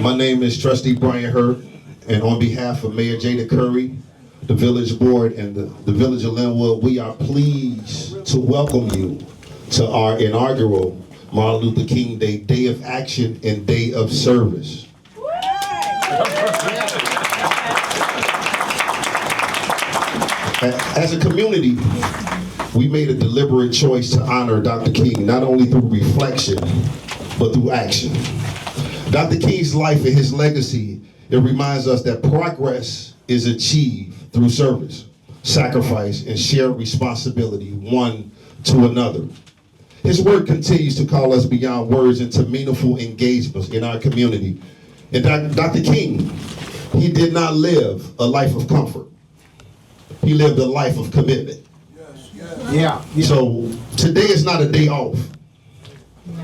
My name is Trustee Brian Hurt, and on behalf of Mayor Jada Curry, the Village Board, and the Village of Lynwood, we are pleased to welcome you to our inaugural Martin Luther King Day of Action and Day of Service. As a community, we made a deliberate choice to honor Dr. King, not only through reflection, but through action. Dr. King's life and his legacy, it reminds us that progress is achieved through service, sacrifice, and shared responsibility one to another. His work continues to call us beyond words into meaningful engagements in our community. And Dr. King, he did not live a life of comfort. He lived a life of commitment. Yeah. So today is not a day off.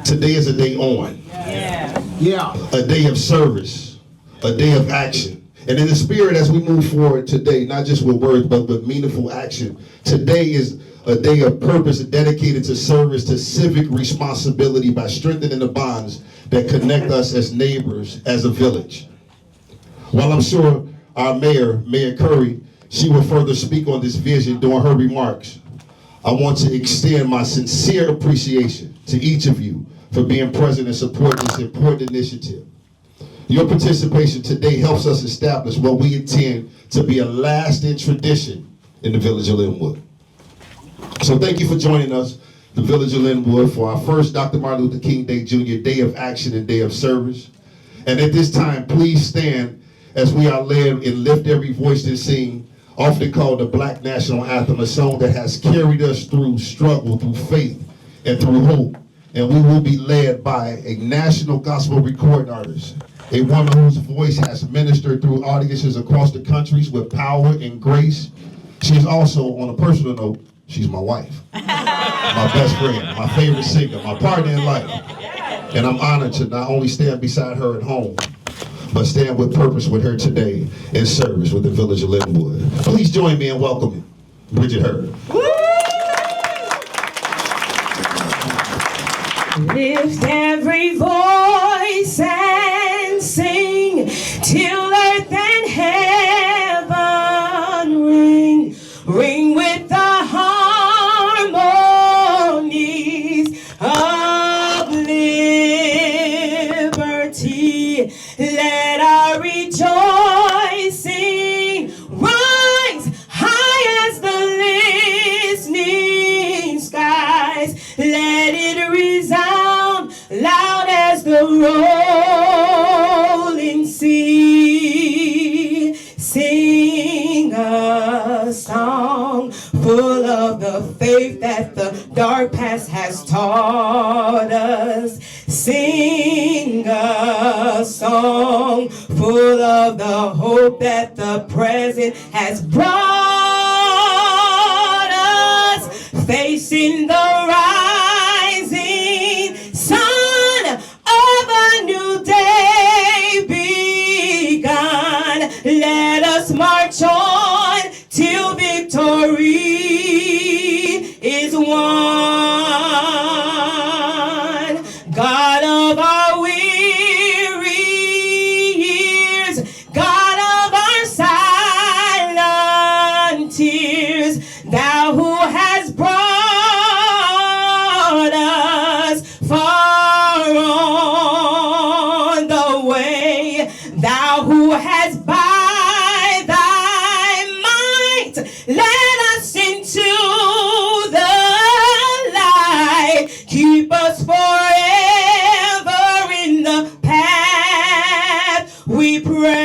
Today is a day on. A day of service, a day of action. And in the spirit, as we move forward today, not just with words, but with meaningful action, today is a day of purpose dedicated to service, to civic responsibility by strengthening the bonds that connect us as neighbors, as a village. While I'm sure our Mayor Curry, she will further speak on this vision during her remarks, I want to extend my sincere appreciation to each of you for being present and supporting this important initiative. Your participation today helps us establish what we intend to be a lasting tradition in the Village of Lynwood. So thank you for joining us, the Village of Lynwood, for our first Dr. Martin Luther King Day Jr. Day of Action and Day of Service. And at this time, please stand as we are led and lift every voice and sing, often called the Black National Anthem, a song that has carried us through struggle, through faith, and through hope. And we will be led by a national gospel recording artist, a woman whose voice has ministered through audiences across the countries with power and grace. She is also, on a personal note, she's my wife, my best friend, my favorite singer, my partner in life. And I'm honored to not only stand beside her at home, but stand with purpose with her today in service with the Village of Lynwood. Please join me in welcoming Bridget Hurd. Lift every voice and sing till earth and heaven ring. Ring with the harmonies of liberty. Let our rejoicing rise high as the listening skies. Let it resound loud as the rolling sea. Sing a song full of the faith that the dark past has taught us. Sing a song full of the hope that the present has brought us. Facing the rising sun of a new day begun. Let us march on till victory is won. God of our weary years, God of our silent tears, thou who has brought us far on the way, thou who has by thy might led us into the light. Keep us forever in the path we pray.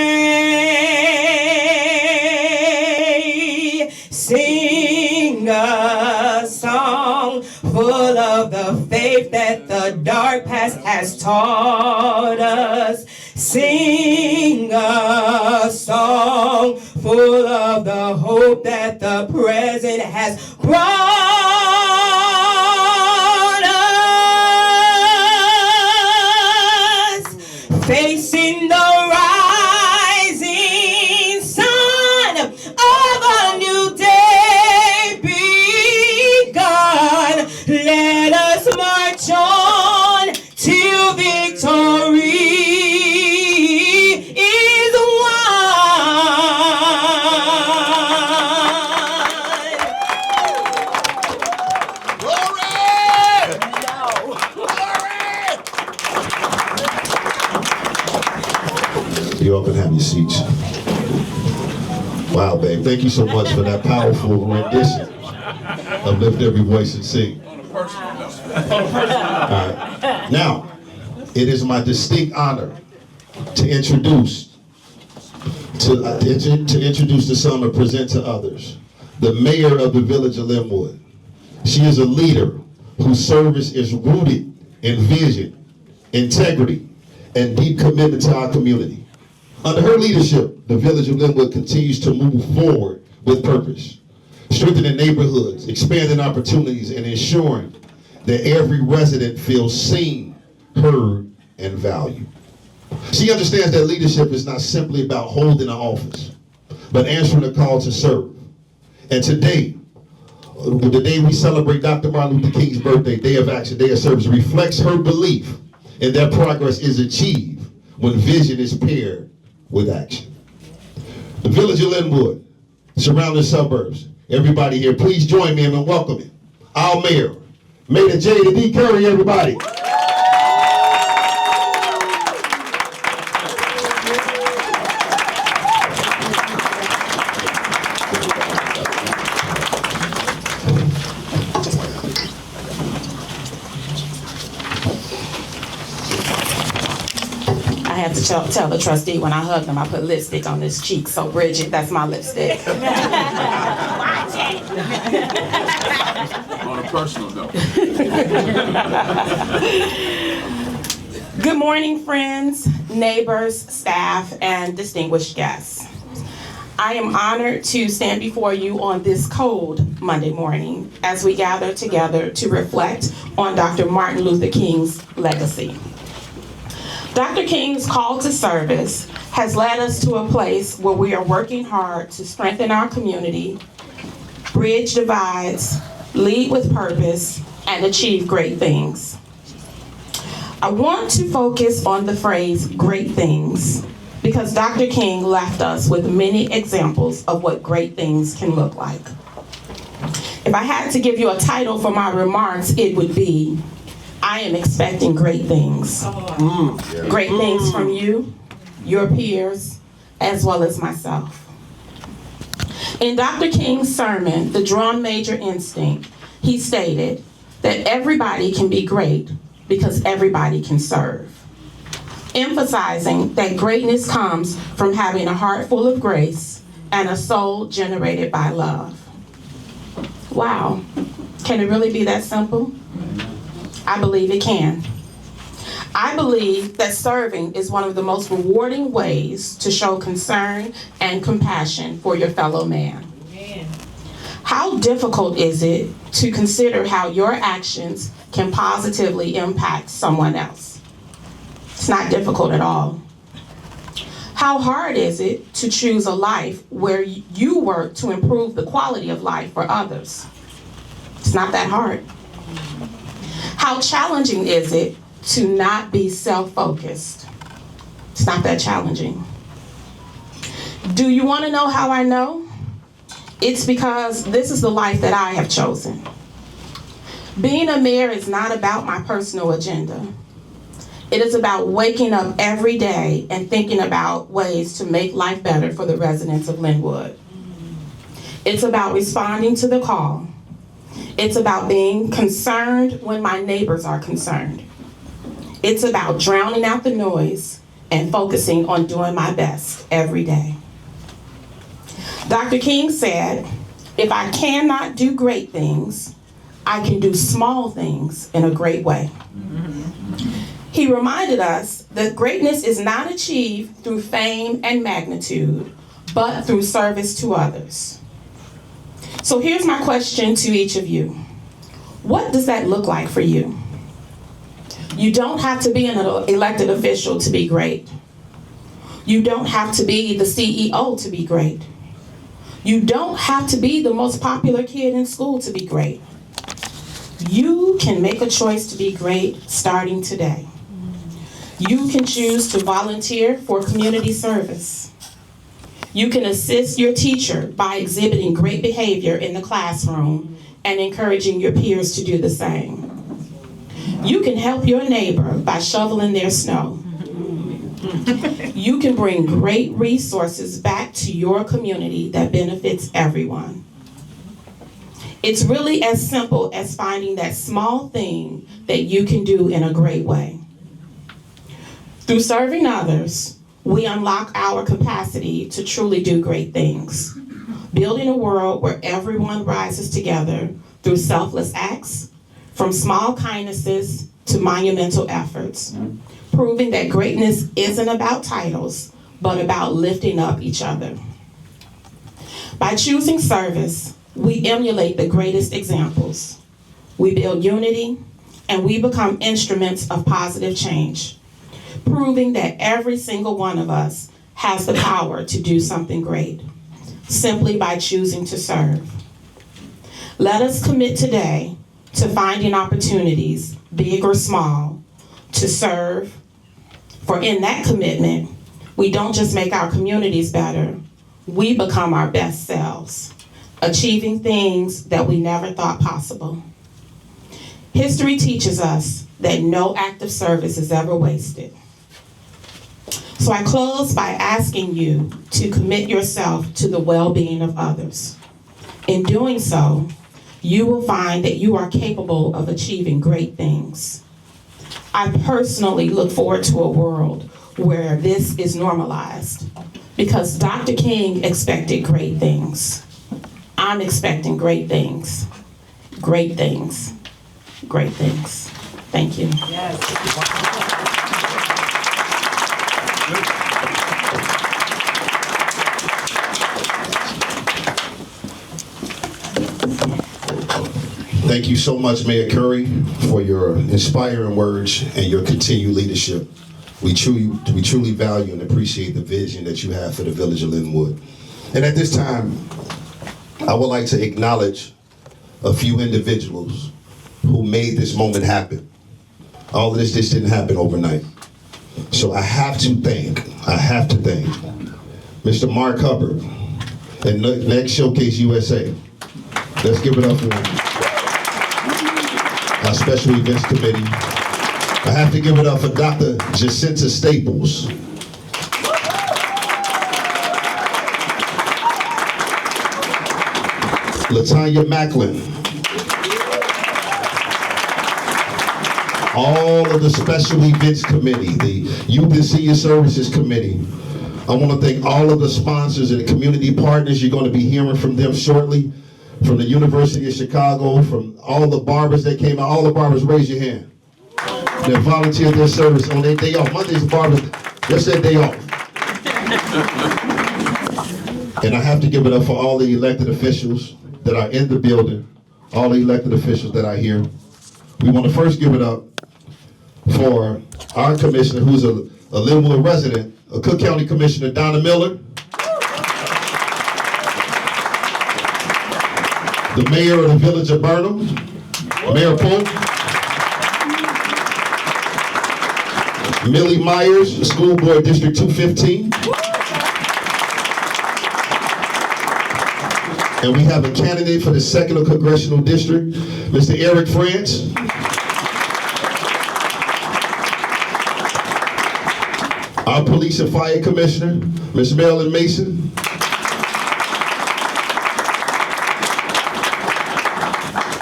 Sing a song full of the faith that the dark past has taught us. Sing a song full of the hope that the present has brought us. Facing the rising sun of a new day begun. Let us march on till victory have your seats. Wow, babe. Thank you so much for that powerful rendition of Lift Every Voice and Sing. On a personal note. All right. Now, it is my distinct honor to introduce to some and present to others the mayor of the village of Lynwood. She is a leader whose service is rooted in vision, integrity, and deep commitment to our community. Under her leadership, the village of Lynwood continues to move forward with purpose, strengthening neighborhoods, expanding opportunities, and ensuring that every resident feels seen, heard, and valued. She understands that leadership is not simply about holding an office, but answering the call to serve. And today, the day we celebrate Dr. Martin Luther King's birthday, Day of Action, Day of Service, reflects her belief in that progress is achieved when vision is paired with action. The village of Lynwood, surrounding suburbs, everybody here, please join me in welcoming our mayor, Mayor J. to D. Curry, everybody. I have to tell the trustee when I hug them, I put lipstick on his cheek. So Bridget, that's my lipstick. On a personal note. Good morning, friends, neighbors, staff, and distinguished guests. I am honored to stand before you on this cold Monday morning as we gather together to reflect on Dr. Martin Luther King's legacy. Dr. King's call to service has led us to a place where we are working hard to strengthen our community, bridge divides, lead with purpose, and achieve great things. I want to focus on the phrase great things because Dr. King left us with many examples of what great things can look like. If I had to give you a title for my remarks, it would be, I am expecting great things. Great things from you, your peers, as well as myself. In Dr. King's sermon, The Drum Major Instinct, he stated that everybody can be great because everybody can serve, emphasizing that greatness comes from having a heart full of grace and a soul generated by love. Wow, can it really be that simple? I believe it can. I believe that serving is one of the most rewarding ways to show concern and compassion for your fellow man. Amen. How difficult is it to consider how your actions can positively impact someone else? It's not difficult at all. How hard is it to choose a life where you work to improve the quality of life for others? It's not that hard. How challenging is it to not be self-focused? It's not that challenging. Do you want to know how I know? It's because this is the life that I have chosen. Being a mayor is not about my personal agenda. It is about waking up every day and thinking about ways to make life better for the residents of Lynwood. It's about responding to the call. It's about being concerned when my neighbors are concerned. It's about drowning out the noise and focusing on doing my best every day. Dr. King said, if I cannot do great things, I can do small things in a great way. He reminded us that greatness is not achieved through fame and magnitude, but through service to others. So here's my question to each of you. What does that look like for you? You don't have to be an elected official to be great. You don't have to be the CEO to be great. You don't have to be the most popular kid in school to be great. You can make a choice to be great starting today. You can choose to volunteer for community service. You can assist your teacher by exhibiting great behavior in the classroom and encouraging your peers to do the same. You can help your neighbor by shoveling their snow. You can bring great resources back to your community that benefits everyone. It's really as simple as finding that small thing that you can do in a great way. Through serving others, we unlock our capacity to truly do great things, building a world where everyone rises together through selfless acts, from small kindnesses to monumental efforts, proving that greatness isn't about titles, but about lifting up each other. By choosing service, we emulate the greatest examples. We build unity, and we become instruments of positive change, proving that every single one of us has the power to do something great, simply by choosing to serve. Let us commit today to finding opportunities, big or small, to serve, for in that commitment, we don't just make our communities better, we become our best selves, achieving things that we never thought possible. History teaches us that no act of service is ever wasted. So I close by asking you to commit yourself to the well-being of others. In doing so, you will find that you are capable of achieving great things. I personally look forward to a world where this is normalized, because Dr. King expected great things. I'm expecting great things. Great things. Great things. Thank you. Yes. Thank you so much, Mayor Curry, for your inspiring words and your continued leadership. We truly value and appreciate the vision that you have for the village of Lynwood. And at this time, I would like to acknowledge a few individuals who made this moment happen. All of this just didn't happen overnight. So I have to thank Mr. Mark Hubbard and Next Showcase USA. Let's give it up for him. Our Special Events Committee. I have to give it up for Dr. Jacinta Staples. Latanya Macklin. All of the Special Events Committee, the Youth and Senior Services Committee. I want to thank all of the sponsors and the community partners. You're going to be hearing from them shortly. From the University of Chicago, from all the barbers that came out. All the barbers, raise your hand. They volunteered their service on their day off. Monday's barbers, that's their day off. And I have to give it up for all the elected officials that are in the building, all the elected officials that are here. We want to first give it up for our commissioner, who's a Lynwood resident, a Cook County Commissioner, Donna Miller. The mayor of the village of Burnham, Mayor Polk. Millie Myers, School Board District 215. And we have a candidate for the 2nd Congressional District, Mr. Eric France. Our Police and Fire Commissioner, Ms. Marilyn Mason.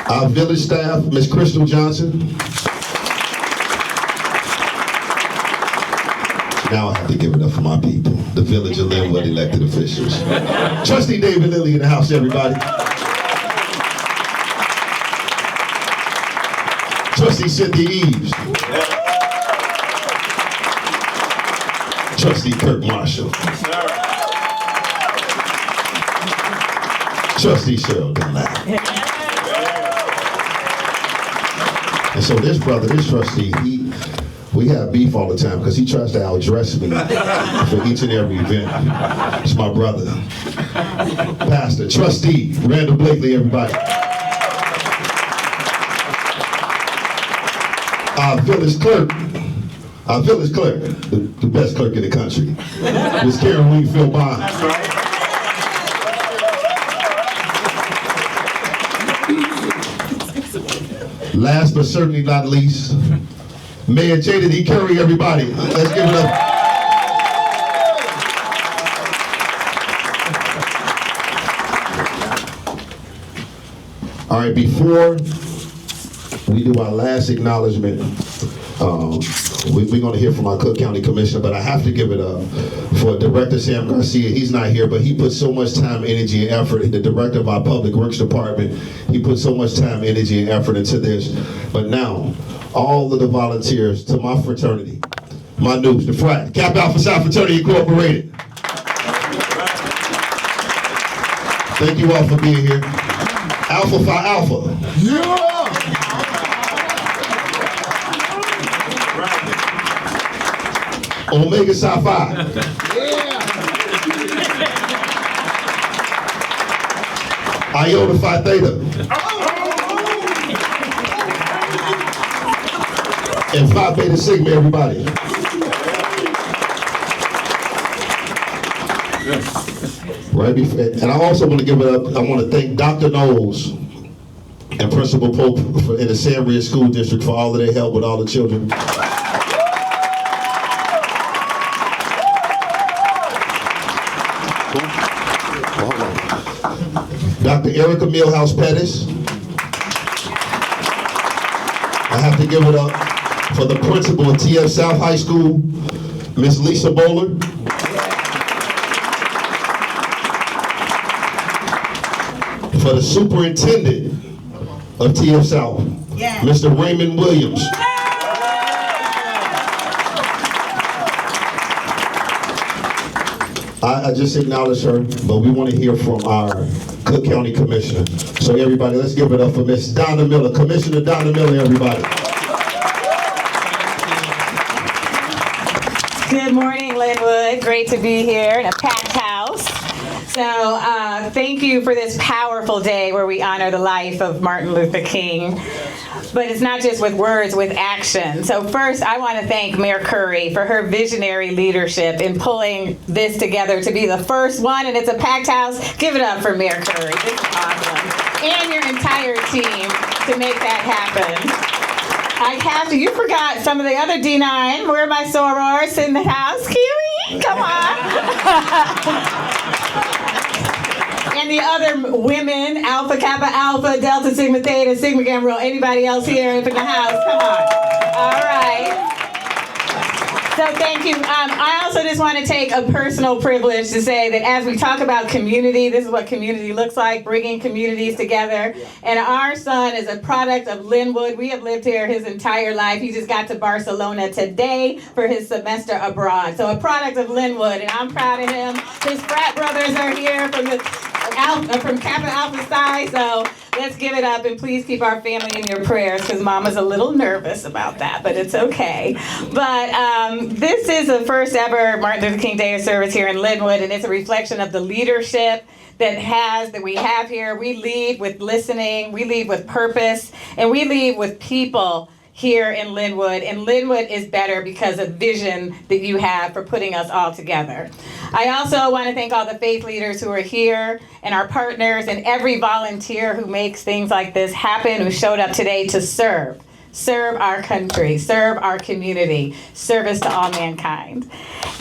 Our village staff, Ms. Crystal Johnson. Now I have to give it up for my people, the village of Lynwood elected officials. Trustee David Lilly in the house, everybody. Trustee Cynthia Eves. Trustee Kirk Marshall. Trustee Cheryl Dunlap. And so this brother, this trustee, we have beef all the time because he tries to outdress me for each and every event. It's my brother. Pastor, Trustee Randall Blakely, everybody. Our village clerk, the best clerk in the country, Ms. Karen Wingfield Bond. Last but certainly not least, Mayor Jada D. Curry, everybody. Let's give it up. right, before we do our last acknowledgement, we're going to hear from our Cook County Commissioner, but I have to give it up for Director Sam Garcia. He's not here, but he put so much time, energy, and effort. The director of our Public Works Department, he put so much time, energy, and effort into this. But now, all of the volunteers to my fraternity, my news, the frat, Kappa Alpha Psi Fraternity Incorporated. Thank you all for being here. Alpha Phi Alpha. Yeah. Omega Psi Phi. Yeah. Iota Phi Theta. And Phi Beta Sigma, everybody. Right before, and I also want to give it up, I want to thank Dr. Knowles and Principal Pope in the San Maria School District for all of their help with all the children. Dr. Erica Milhouse Pettis. I have to give it up for the principal of TF South High School, Miss Lisa Bowler. For the superintendent of TF South, Mr. Raymond Williams. I just acknowledged her, but we want to hear from our Cook County Commissioner. So everybody, let's give it up for Miss Donna Miller, Commissioner Donna Miller, everybody. Good morning, Lynwood. Great to be here in a packed house. So thank you for this powerful day where we honor the life of Martin Luther King. But it's not just with words, with action. So first, I want to thank Mayor Curry for her visionary leadership in pulling this together to be the first one, and it's a packed house. Give it up for Mayor Curry. This is awesome. And your entire team to make that happen. I have to, you forgot some of the other D9. Where are my sorors in the house? Kiwi, come on. And the other women, Alpha, Kappa, Alpha, Delta, Sigma, Theta, Sigma, Gamma, Rho, anybody else here up in the house? Come on. All right. So thank you. I also just want to take a personal privilege to say that as we talk about community, this is what community looks like, bringing communities together. And our son is a product of Lynwood. We have lived here his entire life. He just got to Barcelona today for his semester abroad. So a product of Lynwood, and I'm proud of him. His frat brothers are here from Kappa Alpha Psi, so let's give it up, and please keep our family in your prayers because Mama's a little nervous about that, but it's okay. But this is the first ever Martin Luther King Day of Service here in Lynwood, and it's a reflection of the leadership that we have here. We lead with listening, we lead with purpose, and we lead with people here in Lynwood, and Lynwood is better because of vision that you have for putting us all together. I also want to thank all the faith leaders who are here and our partners and every volunteer who makes things like this happen, who showed up today to serve our country, serve our community, service to all mankind.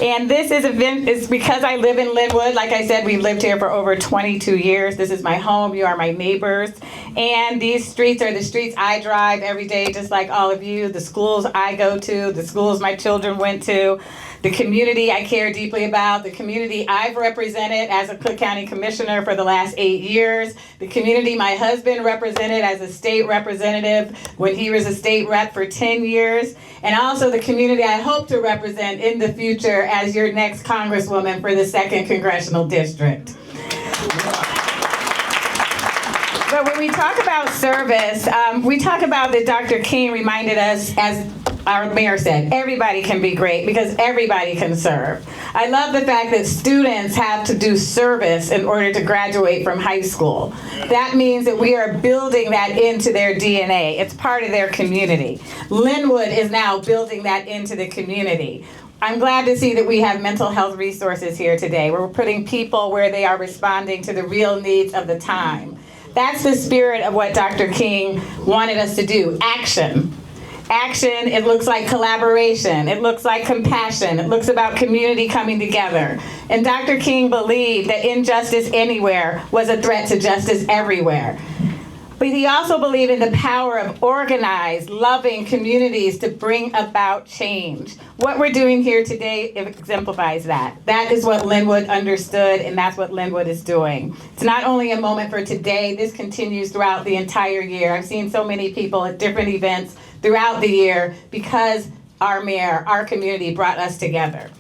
And this is because I live in Lynwood. Like I said, we've lived here for over 22 years. This is my home. You are my neighbors. And these streets are the streets I drive every day, just like all of you, the schools I go to, the schools my children went to, the community I care deeply about, the community I've represented as a Cook County Commissioner for the last 8 years, the community my husband represented as a state representative when he was a state rep for 10 years, and also the community I hope to represent in the future as your next Congresswoman for the 2nd Congressional District. But when we talk about service, we talk about that Dr. King reminded us, as our mayor said, everybody can be great because everybody can serve. I love the fact that students have to do service in order to graduate from high school. That means that we are building that into their DNA. It's part of their community. Lynwood is now building that into the community. I'm glad to see that we have mental health resources here today. We're putting people where they are responding to the real needs of the time. That's the spirit of what Dr. King wanted us to do, action. Action, it looks like collaboration, it looks like compassion, it looks about community coming together. And Dr. King believed that injustice anywhere was a threat to justice everywhere. But he also believed in the power of organized, loving communities to bring about change. What we're doing here today exemplifies that. That is what Lynwood understood, and that's what Lynwood is doing. It's not only a moment for today, this continues throughout the entire year. I've seen so many people at different events throughout the year because our mayor, our community brought us together.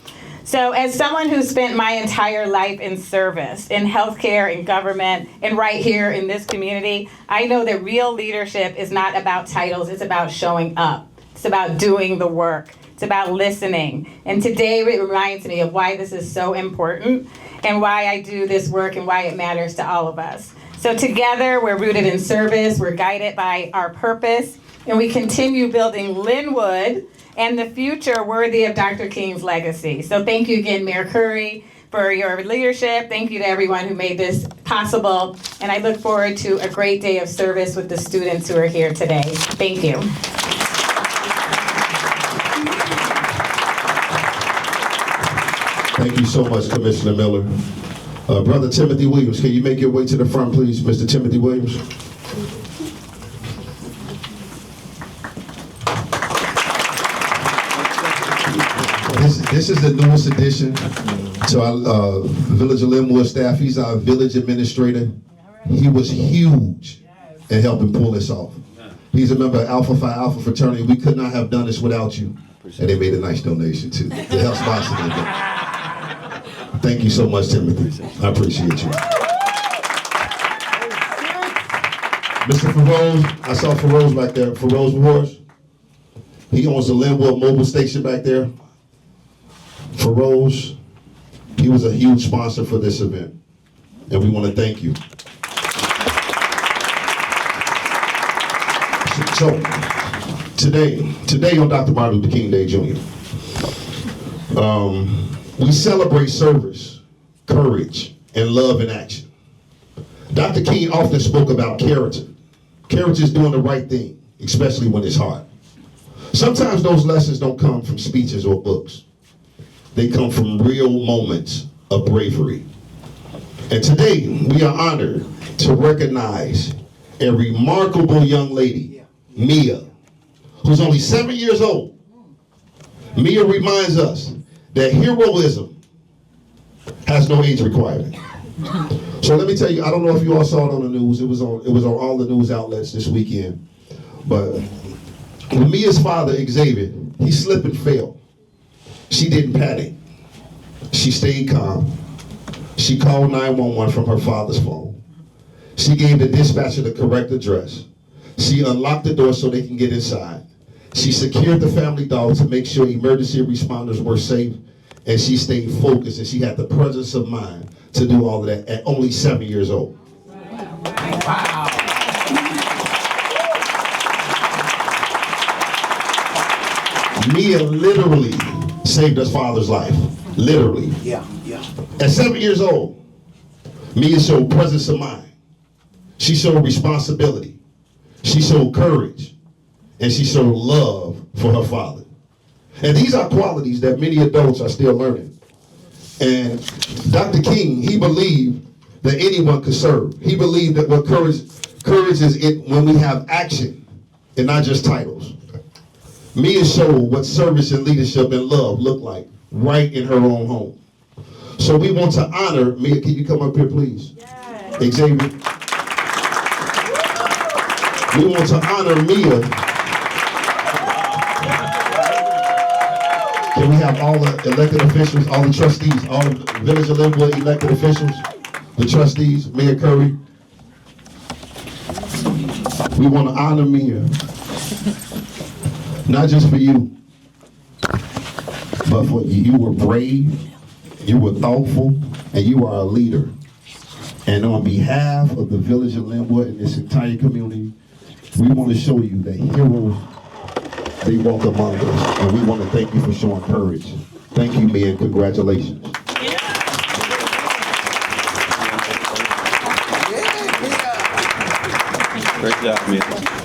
So as someone who spent my entire life in service, in healthcare, in government, and right here in this community, I know that real leadership is not about titles, it's about showing up. It's about doing the work. It's about listening. And today it reminds me of why this is so important and why I do this work and why it matters to all of us. So together we're rooted in service, we're guided by our purpose, and we continue building Lynwood and the future worthy of Dr. King's legacy. So thank you again, Mayor Curry, for your leadership. Thank you to everyone who made this possible. And I look forward to a great day of service with the students who are here today. Thank you. Thank you so much, Commissioner Miller. Brother Timothy Williams, can you make your way to the front, please, Mr. Timothy Williams? This is the newest addition to our Village of Lynwood staff. He's our village administrator. He was huge in helping pull this off. He's a member of Alpha Phi Alpha fraternity. We could not have done this without you. And they made a nice donation too to help sponsor the event. Thank you so much, Timothy. I appreciate you. Mr. Feroz, I saw Feroz back there. Feroz Wars. He owns the Lynwood mobile station back there. Feroz, he was a huge sponsor for this event, and we want to thank you. So today on Dr. Martin Luther King Day Jr., we celebrate service, courage, and love in action. Dr. King often spoke about character. Character is doing the right thing, especially when it's hard. Sometimes those lessons don't come from speeches or books. They come from real moments of bravery. And today, we are honored to recognize a remarkable young lady, Mia, who's only 7 years old. Mia reminds us that heroism has no age requirement. So let me tell you, I don't know if you all saw it on the news. It was on all the news outlets this weekend. But when Mia's father, Xavier, he slipped and fell. She didn't panic. She stayed calm. She called 911 from her father's phone. She gave the dispatcher the correct address. She unlocked the door so they can get inside. She secured the family dog to make sure emergency responders were safe, and she stayed focused, and she had the presence of mind to do all of that at only 7 years old. Wow. Mia literally saved her father's life. Literally. Yeah. At 7 years old, Mia showed presence of mind. She showed responsibility. She showed courage. And she showed love for her father. And these are qualities that many adults are still learning. And Dr. King, he believed that anyone could serve. He believed that what courage is it when we have action and not just titles. Mia showed what service and leadership and love look like right in her own home. So we want to honor Mia. Can you come up here, please? Yes. Xavier. We want to honor Mia. Can we have all the elected officials, all the trustees, all the Village of Lynwood elected officials, the trustees, Mayor Curry? We want to honor Mia. Not just for you, but for you. You were brave, you were thoughtful, and you are a leader. And on behalf of the Village of Lynwood and this entire community, we want to show you that heroes, they walk among us. And we want to thank you for showing courage. Thank you, Mia, and congratulations. Great job, Mia.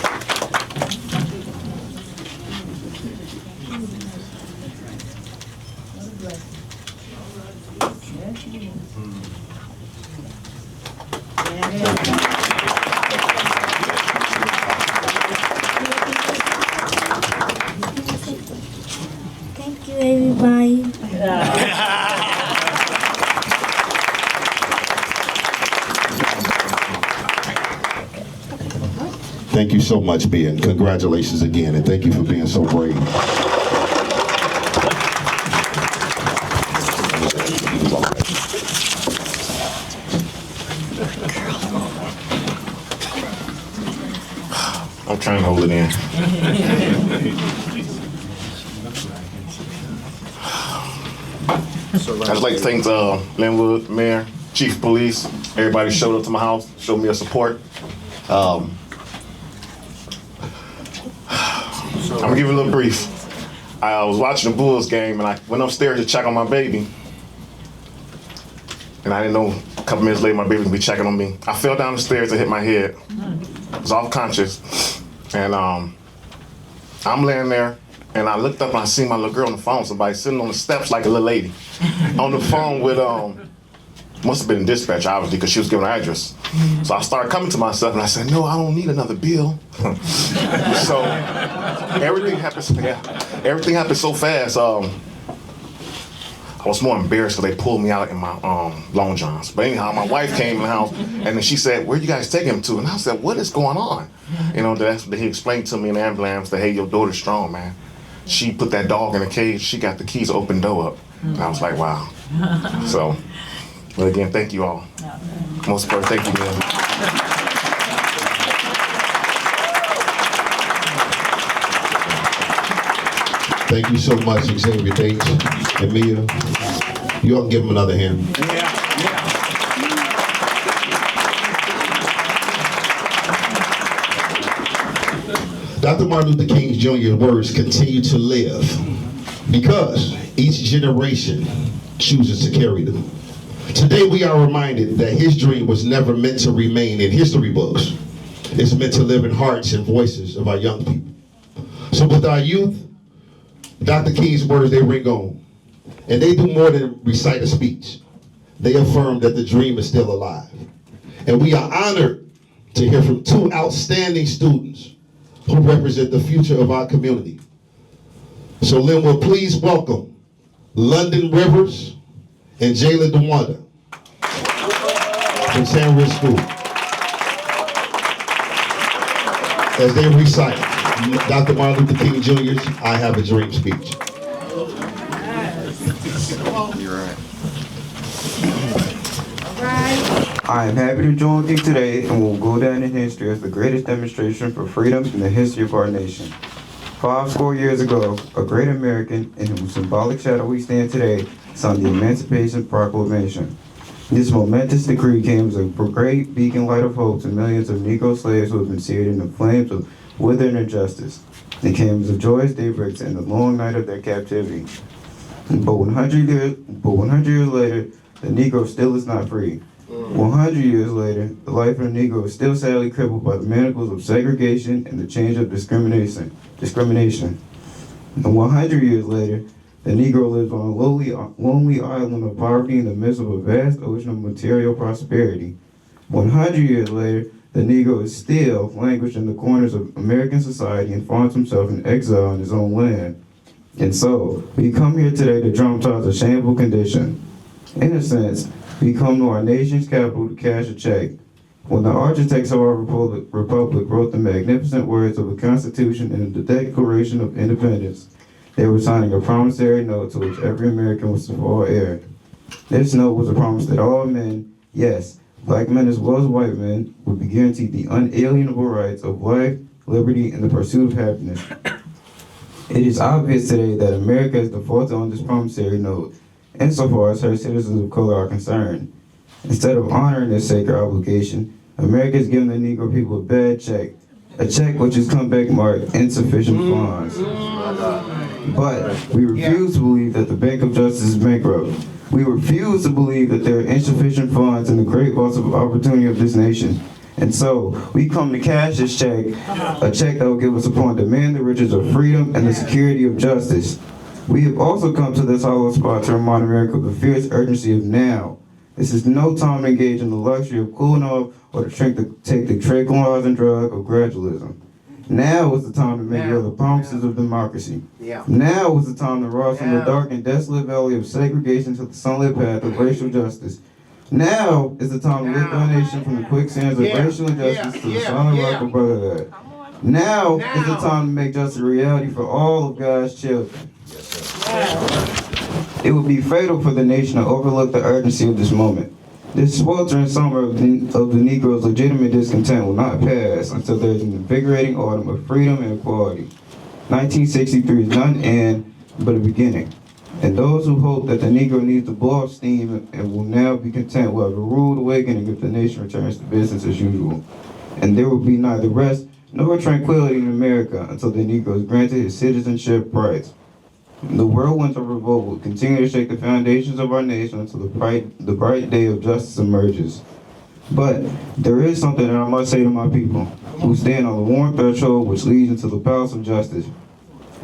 Thank you so much, Ben. Congratulations again, and thank you for being so brave. I'm trying to hold it in. I'd just like to thank Lynwood, Mayor, Chief of Police, everybody showed up to my house, showed me a support. I'm gonna give you a little brief. I was watching the Bulls game and I went upstairs to check on my baby. And I didn't know a couple minutes later my baby would be checking on me. I fell down the stairs and hit my head. I was off conscious. And I'm laying there and I looked up and I seen my little girl on the phone, somebody sitting on the steps like a little lady. On the phone with, must have been dispatch obviously because she was giving her address. So I started coming to myself and I said, no, I don't need another bill. So everything happened so fast. I was more embarrassed because they pulled me out in my long johns. But anyhow, my wife came in the house and then she said, where you guys taking him to? And I said, what is going on? You know, that's what he explained to me in the ambulance that, hey, your daughter's strong, man. She put that dog in a cage. She got the keys to open the door up. And I was like, wow. So, but again, thank you all. Most part, thank you, man. Thank you so much, Xavier Dates and Mia. You all can give him another hand. Dr. Martin Luther King Jr.'s words continue to live because each generation chooses to carry them. Today we are reminded that his dream was never meant to remain in history books. It's meant to live in hearts and voices of our young people. So with our youth, Dr. King's words, they ring on. And they do more than recite a speech. They affirm that the dream is still alive. And we are honored to hear from two outstanding students who represent the future of our community. So Lynwood, please welcome London Rivers and Jayla DeWanda from San Ridge School as they recite Dr. Martin Luther King Jr.'s I Have a Dream speech. I am happy to join with you today and will go down in history as the greatest demonstration for freedom in the history of our nation. 50 years ago, a great American in whose symbolic shadow we stand today signed the Emancipation Proclamation. This momentous decree came as a great beacon light of hope to millions of Negro slaves who have been seared in the flames of withering injustice. It came as a joyous daybreak in the long night of their captivity. But 100 years later, the Negro still is not free. 100 years later, the life of the Negro is still sadly crippled by the manacles of segregation and the change of discrimination. And 100 years later, the Negro lives on a lonely island of poverty in the midst of a vast ocean of material prosperity. 100 years later, the Negro is still languished in the corners of American society and finds himself in exile in his own land. And so, we come here today to dramatize a shameful condition. In a sense, we come to our nation's capital to cash a check. When the architects of our republic wrote the magnificent words of the Constitution and the Declaration of Independence, they were signing a promissory note to which every American was to fall heir. This note was a promise that all men, yes, black men as well as white men, would be guaranteed the unalienable rights of life, liberty, and the pursuit of happiness. It is obvious today that America has defaulted on this promissory note, insofar as her citizens of color are concerned. Instead of honoring this sacred obligation, America has given the Negro people a bad check, a check which has come back marked insufficient funds. But we refuse to believe that the Bank of Justice is bankrupt. We refuse to believe that there are insufficient funds in the great loss of opportunity of this nation. And so, we come to cash this check, a check that will give us upon demand the riches of freedom and the security of justice. We have also come to this hollow spot to remind America of the fierce urgency of now. This is no time to engage in the luxury of cooling off or to take the tranquilizing drug of gradualism. Now is the time to make real the promises of democracy. Now is the time to rise from the dark and desolate valley of segregation to the sunlit path of racial justice. Now is the time to lift our nation from the quicksands of racial injustice to the solid rock of brotherhood. Now is the time to make justice a reality for all of God's children. It would be fatal for the nation to overlook the urgency of this moment. This sweltering summer of the Negro's legitimate discontent will not pass until there is an invigorating autumn of freedom and equality. 1963 is not an end, but a beginning. And those who hope that the Negro needs to blow off steam and will now be content will have a rude awakening if the nation returns to business as usual. And there will be neither rest nor tranquility in America until the Negro is granted his citizenship rights. The whirlwinds of revolt will continue to shake the foundations of our nation until the bright day of justice emerges. But there is something that I must say to my people who stand on the warm threshold which leads into the palace of justice.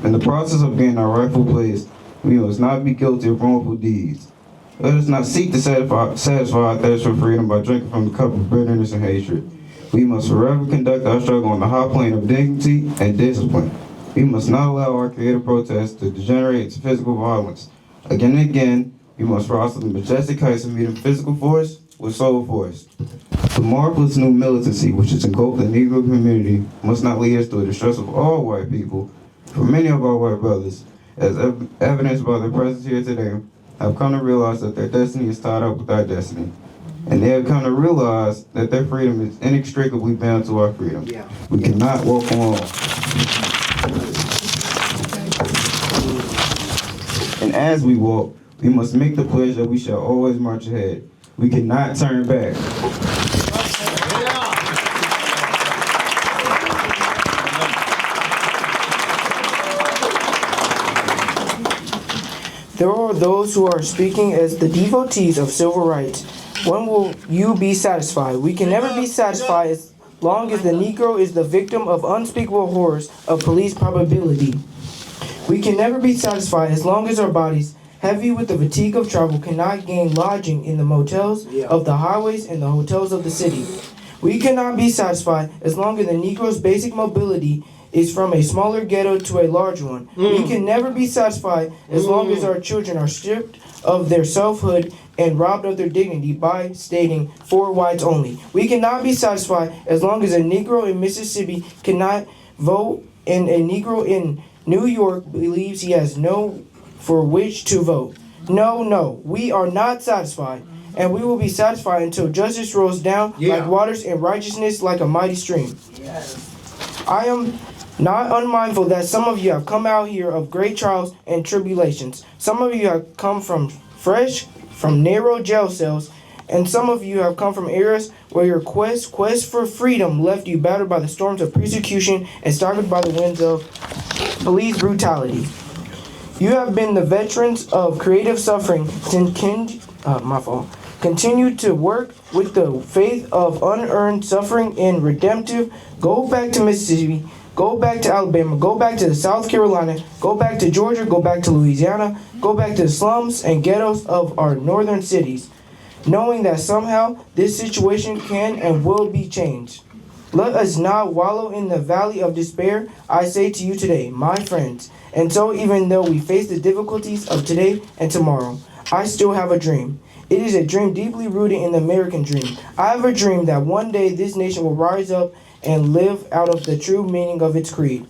In the process of gaining our rightful place, we must not be guilty of wrongful deeds. Let us not seek to satisfy our thirst for freedom by drinking from the cup of bitterness and hatred. We must forever conduct our struggle on the high plane of dignity and discipline. We must not allow our creative protests to degenerate into physical violence. Again and again, we must rise to the majestic heights of meeting physical force with soul force. The marvelous new militancy which has engulfed the Negro community must not lead us to the distress of all white people. For many of our white brothers, as evidenced by their presence here today, have come to realize that their destiny is tied up with our destiny. And they have come to realize that their freedom is inextricably bound to our freedom. We cannot walk alone. And as we walk, we must make the pledge that we shall always march ahead. We cannot turn back. There are those who are speaking as the devotees of civil rights. When will you be satisfied? We can never be satisfied as long as the Negro is the victim of unspeakable horrors of police probability. We can never be satisfied as long as our bodies, heavy with the fatigue of travel, cannot gain lodging in the motels of the highways and the hotels of the city. We cannot be satisfied as long as the Negro's basic mobility is from a smaller ghetto to a large one. We can never be satisfied as long as our children are stripped of their selfhood and robbed of their dignity by stating for whites only. We cannot be satisfied as long as a Negro in Mississippi cannot vote and a Negro in New York believes he has no for which to vote. No, we are not satisfied. And we will be satisfied until justice rolls down like waters and righteousness like a mighty stream. I am not unmindful that some of you have come out here of great trials and tribulations. Some of you have come from narrow jail cells, and some of you have come from areas where your quest for freedom left you battered by the storms of persecution and staggered by the winds of police brutality. You have been the veterans of creative suffering Continue to work with the faith of unearned suffering and redemptive. Go back to Mississippi. Go back to Alabama. Go back to South Carolina. Go back to Georgia. Go back to Louisiana. Go back to the slums and ghettos of our northern cities, knowing that somehow this situation can and will be changed. Let us not wallow in the valley of despair, I say to you today, my friends. And so even though we face the difficulties of today and tomorrow, I still have a dream. It is a dream deeply rooted in the American dream. I have a dream that one day this nation will rise up and live out of the true meaning of its creed.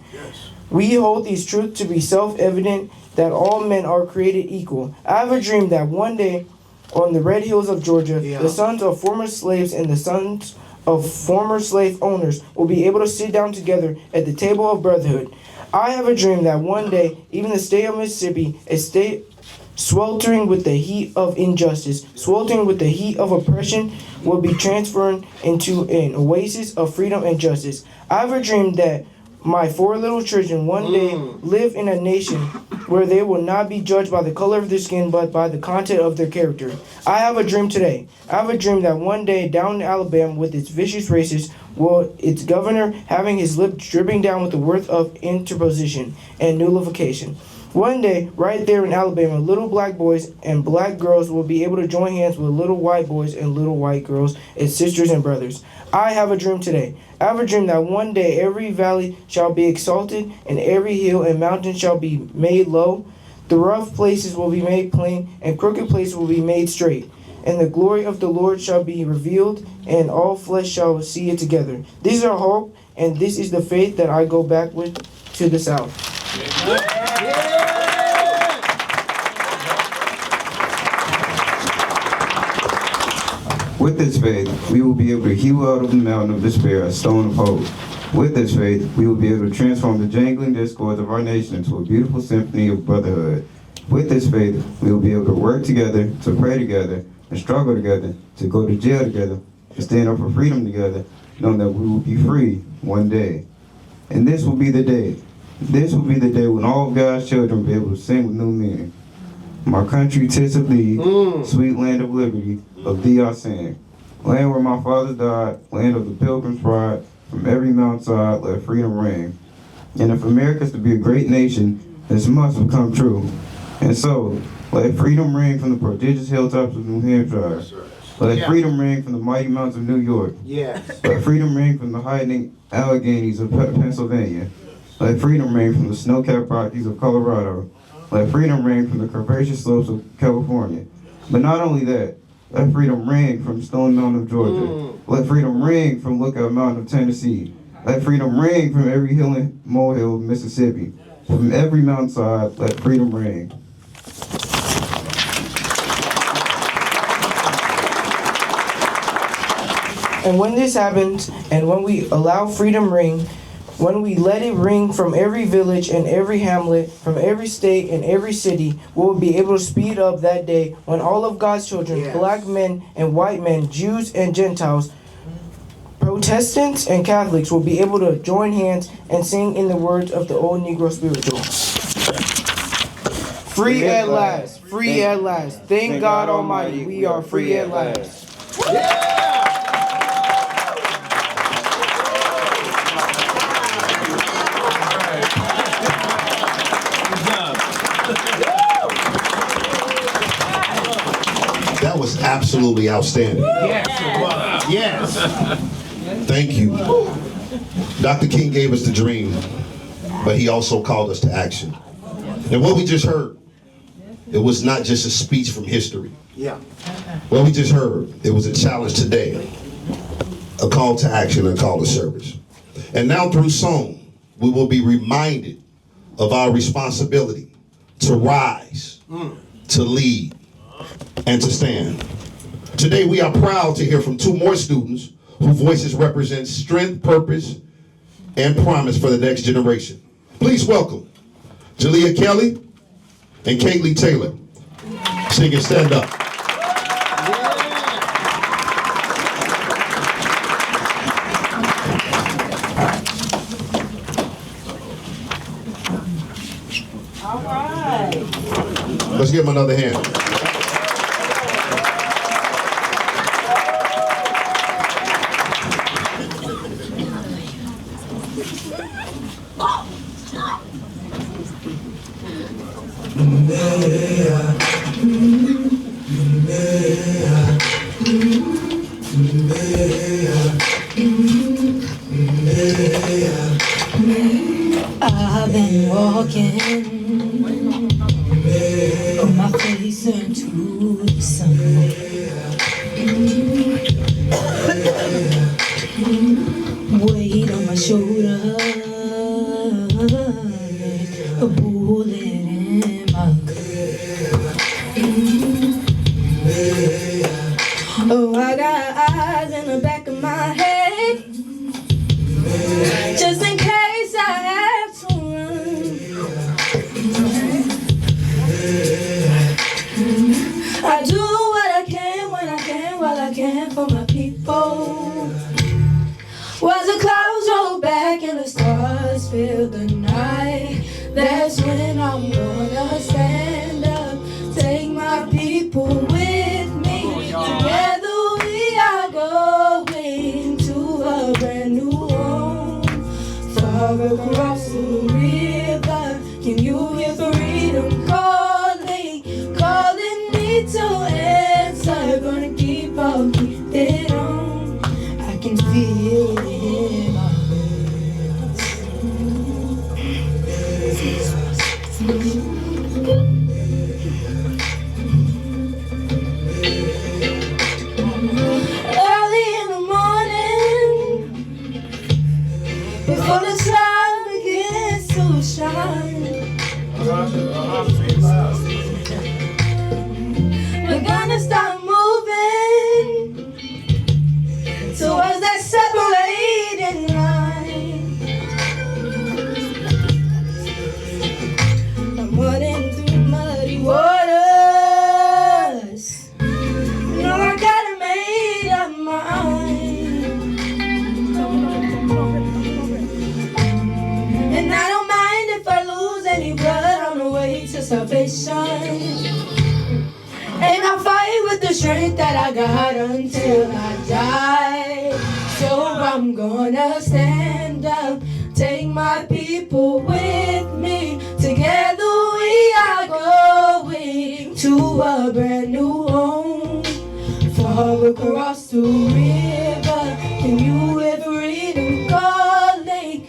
We hold these truths to be self-evident that all men are created equal. I have a dream that one day on the red hills of Georgia, the sons of former slaves and the sons of former slave owners will be able to sit down together at the table of brotherhood. I have a dream that one day, even the state of Mississippi, a state sweltering with the heat of injustice, sweltering with the heat of oppression, will be transferred into an oasis of freedom and justice. I have a dream that my four little children one day live in a nation where they will not be judged by the color of their skin, but by the content of their character. I have a dream today. I have a dream that one day down in Alabama with its vicious racists, will its governor having his lip dripping down with the worth of interposition and nullification. One day, right there in Alabama, little black boys and black girls will be able to join hands with little white boys and little white girls as sisters and brothers. I have a dream today. I have a dream that one day every valley shall be exalted and every hill and mountain shall be made low. The rough places will be made plain and crooked places will be made straight. And the glory of the Lord shall be revealed and all flesh shall see it together. This is our hope and this is the faith that I go back with to the South. With this faith, we will be able to hew out of the mountain of despair a stone of hope. With this faith, we will be able to transform the jangling discords of our nation into a beautiful symphony of brotherhood. With this faith, we will be able to work together, to pray together, to struggle together, to go to jail together, to stand up for freedom together, knowing that we will be free one day. And this will be the day. This will be the day when all of God's children will be able to sing with new meaning. My country, 'tis of thee, sweet land of liberty, of thee I sing. Land where my fathers died, land of the pilgrim's pride, from every mountainside let freedom ring. And if America's to be a great nation, this must have come true. And so, let freedom ring from the prodigious hilltops of New Hampshire. Let freedom ring from the mighty mountains of New York. Let freedom ring from the hiding Alleghenies of Pennsylvania. Let freedom ring from the snow-capped Rockies of Colorado. Let freedom ring from the curvaceous slopes of California. But not only that, let freedom ring from Stone Mountain of Georgia. Let freedom ring from Lookout Mountain of Tennessee. Let freedom ring from every hill and molehill of Mississippi. From every mountainside, let freedom ring. And when this happens, and when we allow freedom ring, when we let it ring from every village and every hamlet, from every state and every city, we will be able to speed up that day when all of God's children, black men and white men, Jews and Gentiles, Protestants and Catholics will be able to join hands and sing in the words of the old Negro spiritual. Free at last, free at last. Thank God Almighty, we are free at last. That was absolutely outstanding. Yes. Thank you. Dr. King gave us the dream, but he also called us to action. And what we just heard, it was not just a speech from history. What we just heard, it was a challenge today, a call to action, a call to service. And now through song, we will be reminded of our responsibility to rise, to lead, and to stand. Today we are proud to hear from two more students whose voices represent strength, purpose, and promise for the next generation. Please welcome Jalea Kelly and Kaylee Taylor. Sing and stand up. All right. Let's give them another hand. I've been walking, my face into the sun. Weight on my shoulder, a bullet in my gut. Oh, I got eyes in the back of my head, just in case I have to run. I do what I can when I can, while I can for my people. As the clouds roll back and the stars fill the night, that's when I'm gonna stand up, take my people with me. Together we are going to a brand new home, far across the river. Can you hear freedom calling, calling me to answer? Gonna keep on keeping on. I can feel it in my early in the morning, We're gonna start moving towards that separating line. I'm running through muddy waters. No, I gotta make up mind. And I don't mind if I lose any blood on the way to salvation. And I'll fight with the strength that I got until I die. So I'm gonna stand up, take my people with me. Together we are going to a brand new home. Far across the river, can you ever read them calling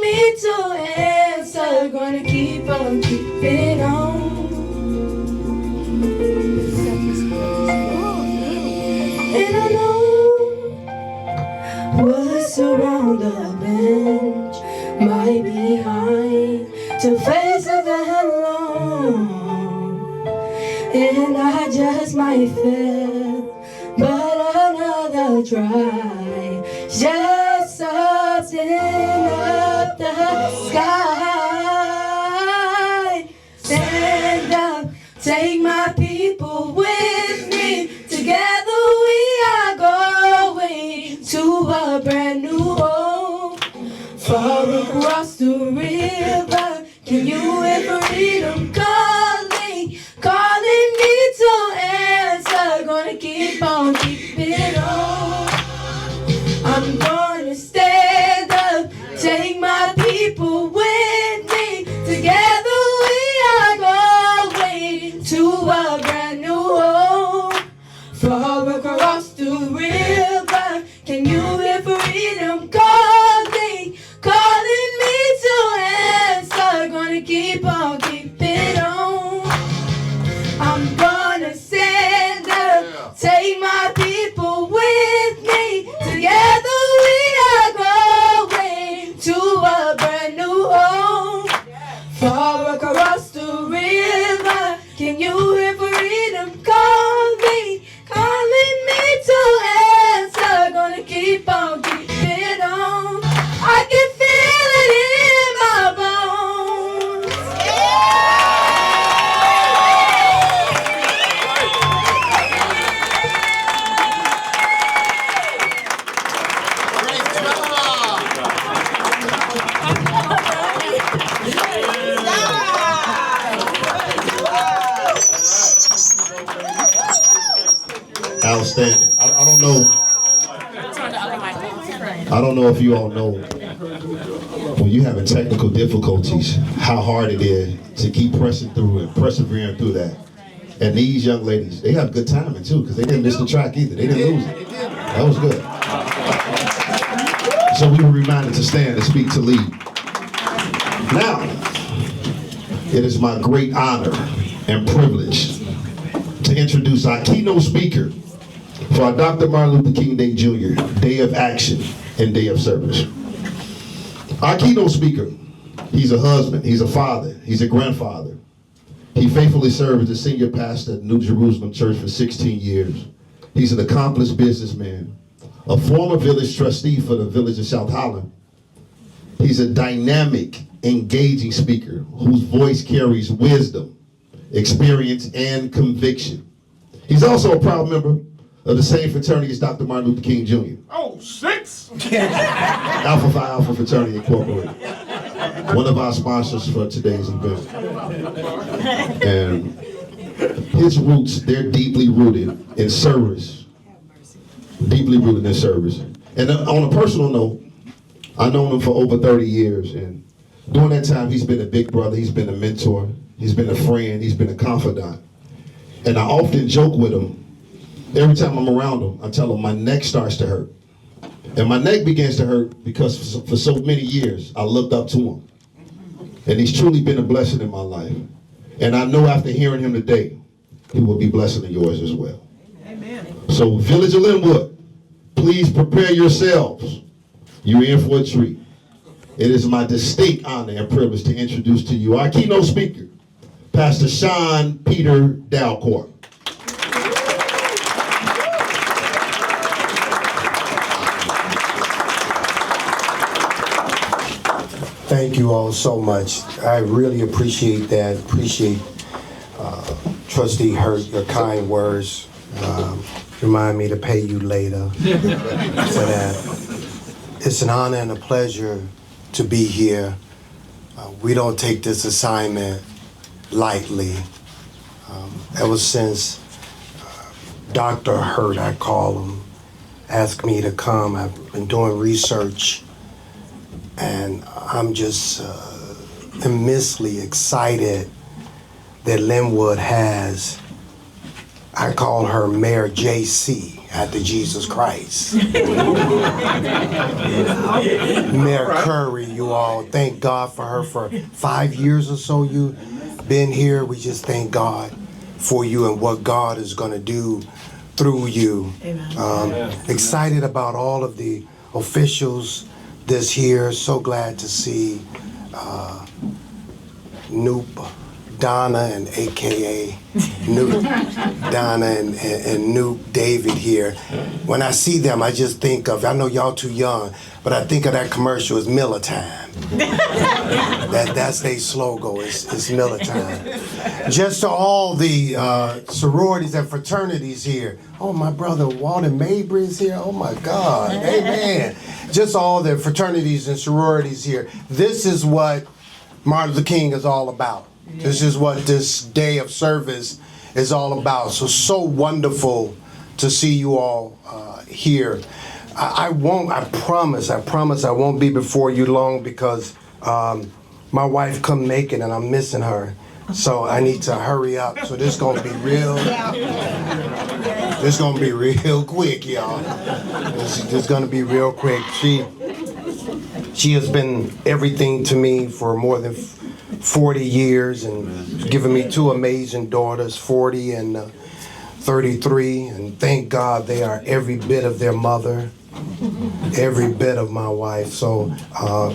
me to answer? Gonna keep on keeping on. And I know what's around the bench might be high to face of the headlong, and I just might fail, but another try just something up the sky. Stand up, take my people with me. Together we are going to a brand new home. Far across the river, can you ever read them calling me to answer? Gonna keep on keeping on. I'm gonna stand up, take my people with me. Together we are going to a brand new home. Far across the river, can you ever read them calling me to answer? Gonna keep on keeping on. I'm gonna stand up, take my people with me. Together we are going to a brand new home. Far across the river, can you ever read them calling me to answer? Gonna keep on keeping on. I can feel it in my bones. Outstanding. I don't know if you all know, when you're having technical difficulties, how hard it is to keep pressing through and persevering through that. And these young ladies, they have good timing too, because they didn't miss the track either. They didn't lose it. That was good. So we were reminded to stand and speak to lead. Now, it is my great honor and privilege to introduce our keynote speaker for our Dr. Martin Luther King Day Jr. Day of Action and Day of Service. Our keynote speaker, he's a husband, he's a father, he's a grandfather. He faithfully served as the senior pastor at New Jerusalem Church for 16 years. He's an accomplished businessman, a former village trustee for the village of South Holland. He's a dynamic, engaging speaker whose voice carries wisdom, experience, and conviction. He's also a proud member of the same fraternity as Dr. Martin Luther King Jr. Oh, 6? Alpha Phi Alpha Fraternity Incorporated. One of our sponsors for today's event. And his roots, they're deeply rooted in service. Deeply rooted in service. And on a personal note, I've known him for over 30 years. And during that time, he's been a big brother, he's been a mentor, he's been a friend, he's been a confidant. And I often joke with him. Every time I'm around him, I tell him my neck starts to hurt. And my neck begins to hurt because for so many years, I looked up to him. And he's truly been a blessing in my life. And I know after hearing him today, he will be blessing in yours as well. Amen. So Village of Lynwood, please prepare yourselves. You're in for a treat. It is my distinct honor and privilege to introduce to you our keynote speaker, Pastor Sean Peter Dalcourt. Thank you all so much. I really appreciate that. Appreciate Trustee Hurt, your kind words. Remind me to pay you later for that. It's an honor and a pleasure to be here. We don't take this assignment lightly. Ever since Dr. Hurt, I call him, asked me to come, I've been doing research, and I'm just immensely excited that Lynwood has, I call her Mayor JC after Jesus Christ. Mayor Curry, you all, thank God for her for 5 years or so you've been here. We just thank God for you and what God is going to do through you. Excited about all of the officials this year. So glad to see Noop, Donna, and AKA Noop, Donna, and Noop David here. When I see them, I just think of, I know y'all too young, but I think of that commercial as Miller Time. That's their slogan, it's Miller Time. Just to all the sororities and fraternities here. Oh, my brother Walter Mabry is here. Oh my God, amen. Just all the fraternities and sororities here. This is what Martin Luther King is all about. This is what this day of service is all about. So wonderful to see you all here. I promise I won't be before you long because my wife couldn't make it and I'm missing her. So I need to hurry up. So this is gonna be real. This is gonna be real quick, y'all. This is gonna be real quick. She has been everything to me for more than 40 years and given me two amazing daughters, 40 and 33, and thank God they are every bit of their mother, every bit of my wife. So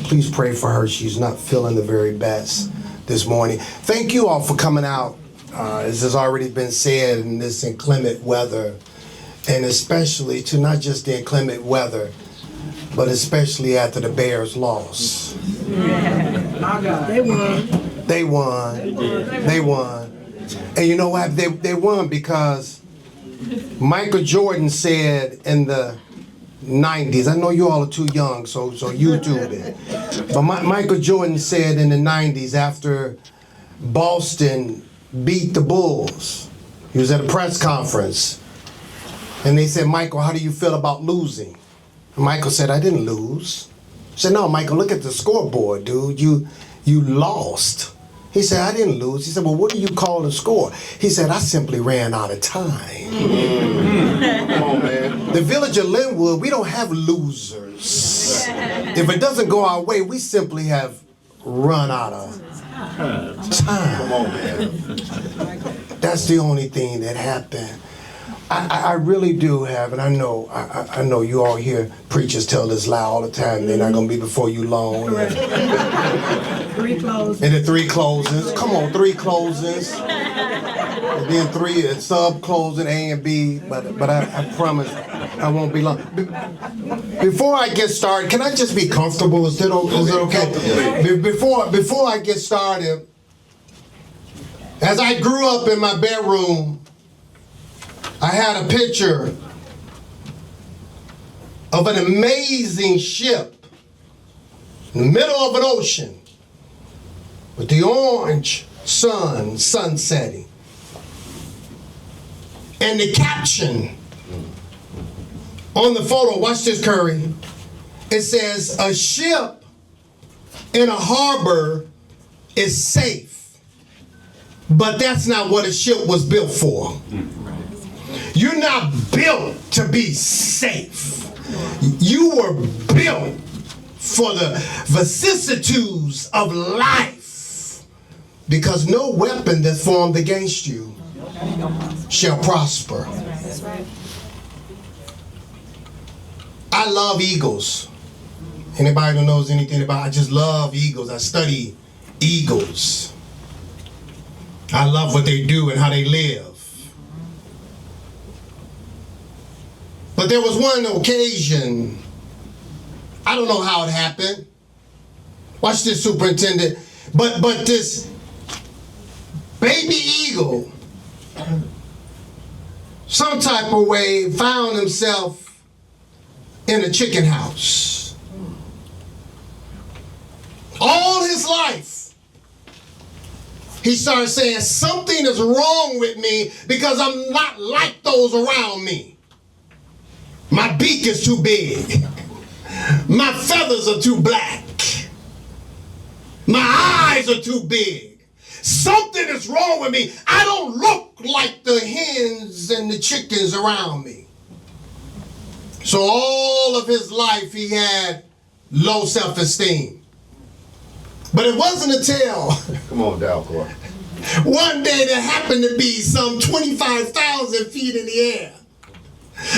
please pray for her. She's not feeling the very best this morning. Thank you all for coming out. As has already been said, in this inclement weather, and especially to not just the inclement weather, but especially after the Bears lost. They won. And you know what? They won because Michael Jordan said in the 90s, I know you all are too young, so YouTube it. But Michael Jordan said in the 90s after Boston beat the Bulls, he was at a press conference, and they said, Michael, how do you feel about losing? And Michael said, I didn't lose. I said, no, Michael, look at the scoreboard, dude. You lost. He said, I didn't lose. He said, well, what do you call the score? He said, I simply ran out of time. Come on, man. The village of Lynwood, we don't have losers. If it doesn't go our way, we simply have run out of time. Come on, man. That's the only thing that happened. I really do have, and I know you all hear preachers tell this lie all the time. They're not going to be before you long. Three closes. And the three closes. Come on, three closes. And then three sub closing A and B. But I promise I won't be long. Before I get started, can I just be comfortable? Is it okay? Before I get started, as I grew up in my bedroom, I had a picture of an amazing ship in the middle of an ocean with the orange sun setting. And the caption on the photo, watch this, Curry, it says, a ship in a harbor is safe, but that's not what a ship was built for. You're not built to be safe. You were built for the vicissitudes of life, because no weapon that's formed against you shall prosper. I love eagles. Anybody who knows anything about, I just love eagles. I study eagles. I love what they do and how they live. But there was one occasion, I don't know how it happened. Watch this, superintendent. But this baby eagle, some type of way, found himself in a chicken house. All his life, he started saying, something is wrong with me because I'm not like those around me. My beak is too big. My feathers are too black. My eyes are too big. Something is wrong with me. I don't look like the hens and the chickens around me. So all of his life he had low self-esteem. But it wasn't until Come on, Dalcourt. one day there happened to be some 25,000 feet in the air,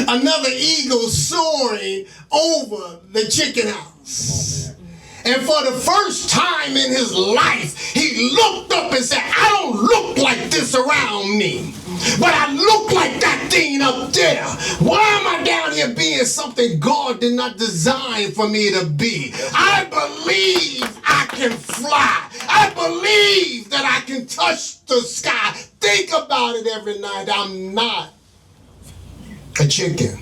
another eagle soaring over the chicken house. And for the first time in his life, he looked up and said, I don't look like this around me, but I look like that thing up there. Why am I down here being something God did not design for me to be? I believe I can fly. I believe that I can touch the sky. Think about it every night. I'm not a chicken.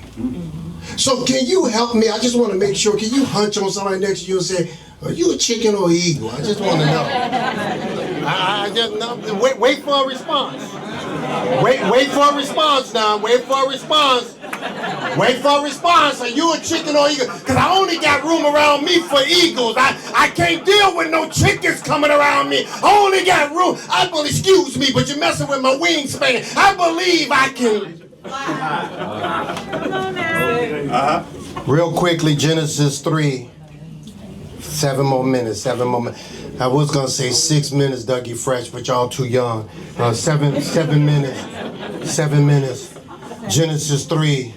So can you help me? I just want to make sure. Can you hunch on somebody next to you and say, are you a chicken or eagle? I just want to know. I just know. Wait for a response. Wait for a response now. Wait for a response. Wait for a response. Are you a chicken or eagle? Because I only got room around me for eagles. I can't deal with no chickens coming around me. I only got room. Excuse me, but you're messing with my wingspan. I believe I can. Real quickly, Genesis 3. 7 more minutes. I was gonna say 6 minutes, Dougie Fresh, but y'all too young. 7 minutes. Genesis 3.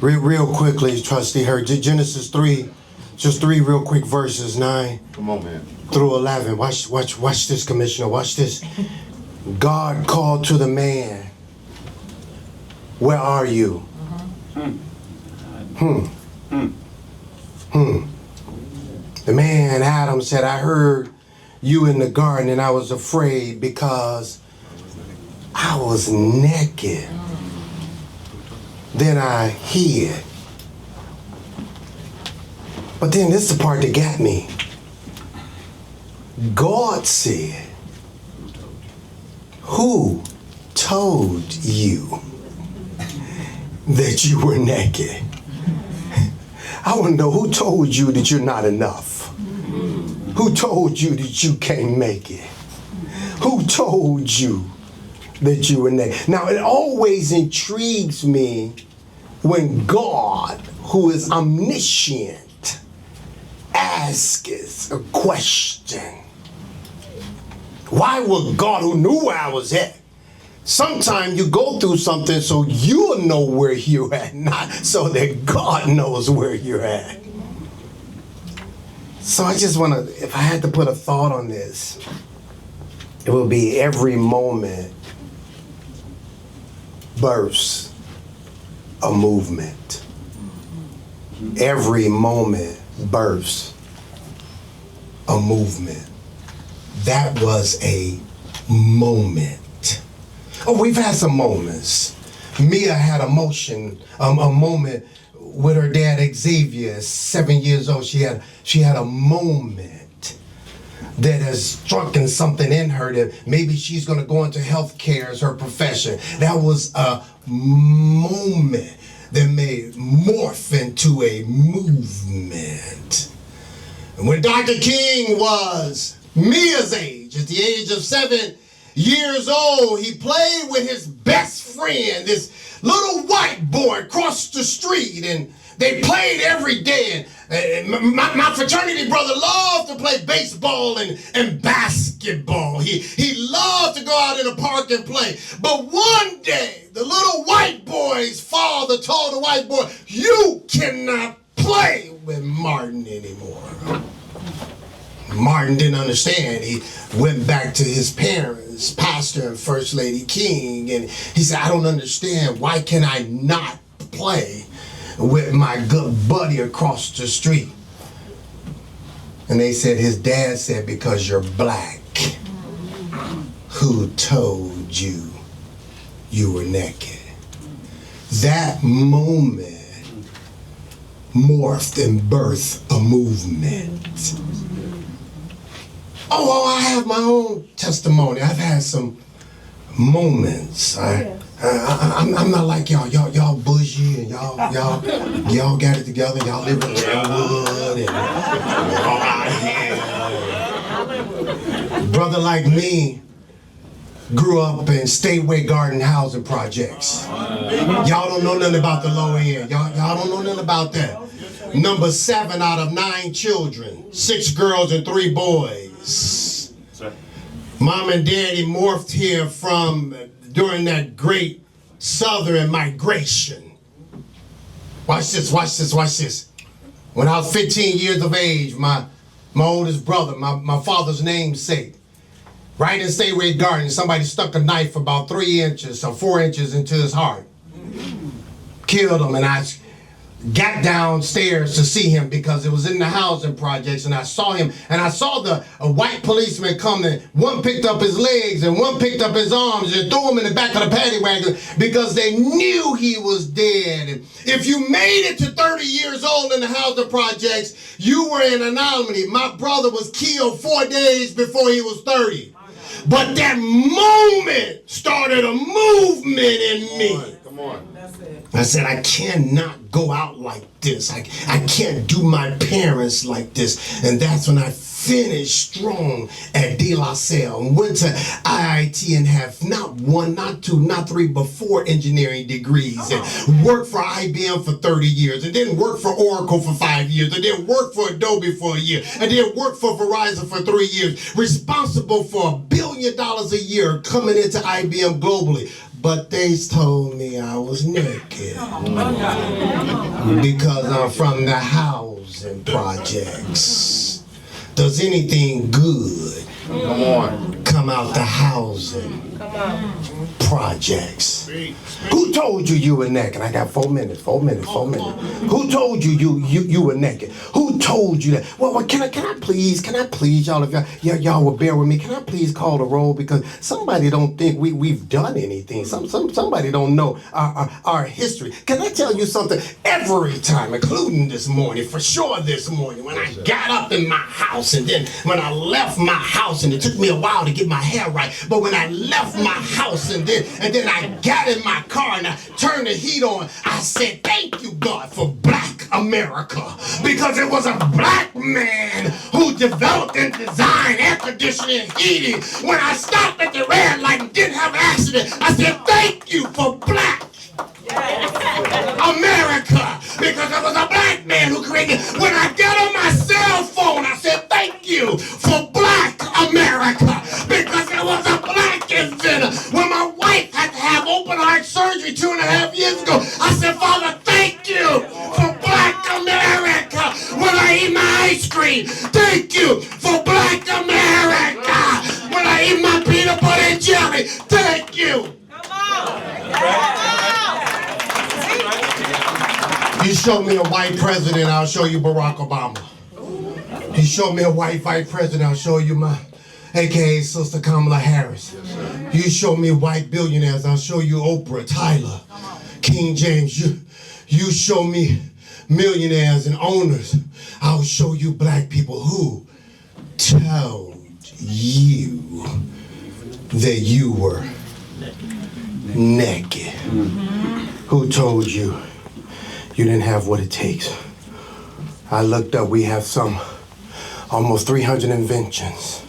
Real quickly, Trustee Hurt. Genesis 3. Just 3 real quick verses, 9. Come on, man. Through 11. Watch this, Commissioner. Watch this. God called to the man. Where are you? The man, Adam, said, I heard you in the garden and I was afraid because I was naked. Then I hid. But then this is the part that got me. God said, who told you that you were naked? I want to know, who told you that you're not enough? Who told you that you can't make it? Who told you that you were naked? Now, it always intrigues me when God, who is omniscient, asks a question. Why would God, who knew where I was at? Sometimes you go through something so you'll know where you're at, not so that God knows where you're at. So I just want to, if I had to put a thought on this, it will be every moment births a movement. Every moment births a movement. That was a moment. Oh, we've had some moments. Mia had a moment with her dad Xavier, 7 years old. She had a moment that has struck in something in her that maybe she's going to go into healthcare as her profession. That was a moment that may morph into a movement. And when Dr. King was Mia's age, at the age of 7 years old, he played with his best friend, this little white boy across the street, and they played every day. And my fraternity brother loved to play baseball and basketball. He loved to go out in the park and play. But one day, the little white boy's father told the white boy, "You cannot play play with Martin anymore. Martin didn't understand. He went back to his parents, Pastor and First Lady King, and he said, I don't understand. Why can I not play with my good buddy across the street? And they said, his dad said, because you're black. Who told you you were naked? That moment morphed and birthed a movement. Oh, I have my own testimony. I've had some moments. I'm not like y'all. Y'all bougie and y'all got it together. Y'all live in Lynwood and all out here. Brother like me grew up in Stateway Garden housing projects. Y'all don't know nothing about the lower end. Y'all don't know nothing about that. Number 7 out of 9 children, 6 girls and 3 boys. Mom and Daddy morphed here from during that great Southern migration. Watch this, watch this, watch this. When I was 15 years of age, my oldest brother, my father's namesake, right in Stateway Garden, somebody stuck a knife about 3 inches or 4 inches into his heart. Killed him, and I got downstairs to see him because it was in the housing projects, and I saw him, and I saw a white policeman come in. One picked up his legs and one picked up his arms and threw him in the back of the paddy wagon because they knew he was dead. And if you made it to 30 years old in the housing projects, you were an anomaly. My brother was killed 4 days before he was 30. But that moment started a movement in me. Come on. I said, I cannot go out like this. I can't do my parents like this. And that's when I finished strong at De La Salle and went to IIT and have not 1, not 2, not 3, but 4 engineering degrees, and worked for IBM for 30 years, and then worked for Oracle for 5 years, and then worked for Adobe for a year, and then worked for Verizon for 3 years, responsible for $1 billion a year coming into IBM globally. But they told me I was naked because I'm from the housing projects. Does anything good come out the housing projects? Who told you you were naked? I got 4 minutes. Who told you were naked? Who told you that? Well, can I please, y'all, if y'all will bear with me, can I please call the roll? Because somebody don't think we've done anything. Somebody don't know our history. Can I tell you something? Every time, including this morning, for sure this morning, when I got up in my house, and then when I left my house, and it took me a while to get my hair right, but when I left my house, and then I got in my car and I turned the heat on, I said, thank you, God, for Black America, because it was a black man who developed and designed air conditioning and heating. When I stopped at the red light and didn't have an accident, I said, thank you for Black America, because it was a black man who created it. When I got on my cell phone, I said, thank you for Black America, because it was a black inventor. When my wife had to have open heart surgery 2.5 years ago, I said, Father, thank you for Black America. When I eat my ice cream, thank you for Black America. When I eat my peanut butter and jelly, thank you. You show me a white president, I'll show you Barack Obama. You show me a white vice president, I'll show you my AKA Sister Kamala Harris. You show me white billionaires, I'll show you Oprah, Tyler, King James. You show me millionaires and owners, I'll show you black people. Who told you that you were naked? Who told you you didn't have what it takes? I looked up, we have almost 300 inventions.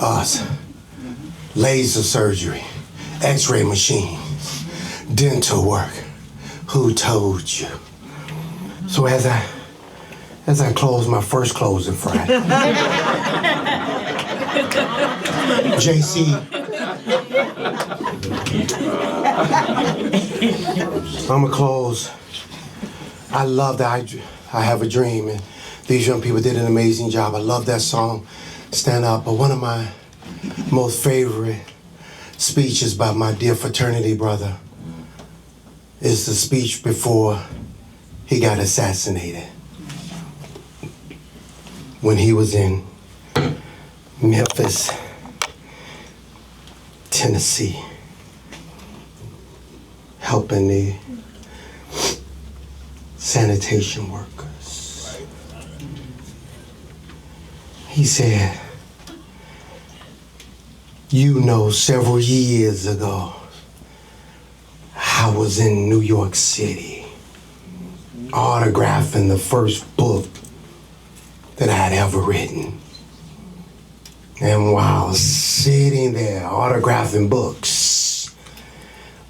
Us, laser surgery, x-ray machines, dental work. Who told you? So as I close my first closing Friday, JC, I'ma close. I love that I Have a Dream. And these young people did an amazing job. I love that song, Stand Up. But one of my most favorite speeches by my dear fraternity brother is the speech before he got assassinated. When he was in Memphis, Tennessee, helping the sanitation workers. He said, you know, several years ago, I was in New York City, autographing the first book that I had ever written. And while sitting there autographing books,